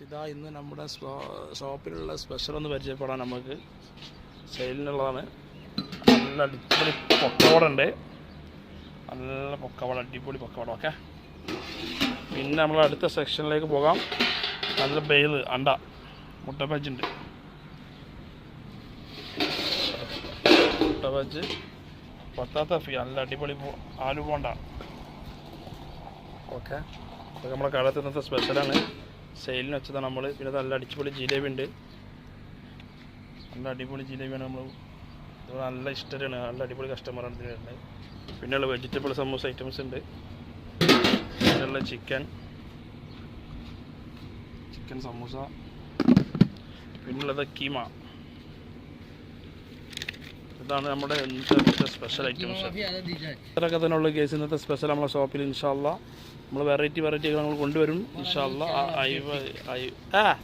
ഇതാ ഇന്ന് നമ്മുടെ ഷോപ്പിലുള്ള സ്പെഷ്യൽ ഒന്ന് പരിചയപ്പെടാൻ നമുക്ക് സെയിലിനുള്ളതാണ്. നല്ല അടിപൊളി പൊക്കവട ഉണ്ട്, നല്ല പൊക്കവട, അടിപൊളി പൊക്കവട. ഓക്കെ, പിന്നെ നമ്മൾ അടുത്ത സെക്ഷനിലേക്ക് പോകാം. നല്ല ബെയിൽ അണ്ട മുട്ട ബജ്ജുണ്ട്, മുട്ട ബജ്ജ്, പത്താത്ത ഫീ, നല്ല അടിപൊളി ആലു പോണ്ട. ഓക്കെ, അതൊക്കെ നമ്മളെ കടത്തിൽ ഇന്നത്തെ സ്പെഷ്യലാണ്, സെയിലിന് വെച്ചതാണ് നമ്മൾ. പിന്നെ നല്ല അടിപൊളി ജിലേബി ഉണ്ട്, നല്ല അടിപൊളി ജിലേബിയാണ്. നമ്മൾ ഇത് നല്ല ഇഷ്ടമാണ്, നല്ല അടിപൊളി കസ്റ്റമറാണ് ഇതിന് വരുന്നത്. പിന്നെയുള്ള വെജിറ്റബിൾ സമൂസ ഐറ്റംസ് ഉണ്ട്, പിന്നെയുള്ള ചിക്കൻ സമൂസ, പിന്നുള്ളത് കീമ. ഇതാണ് നമ്മുടെ ഇന്നത്തെ സ്പെഷ്യൽ ഐറ്റംസ്. ഇത്രയൊക്കെ തന്നെയുള്ള കേസ് ഇന്നത്തെ സ്പെഷ്യൽ നമ്മളെ ഷോപ്പിൽ. ഇൻഷാ അല്ലാഹ് നമ്മൾ വെറൈറ്റികൾ നമ്മൾ കൊണ്ടുവരും ഇൻഷാ അല്ലാഹ്.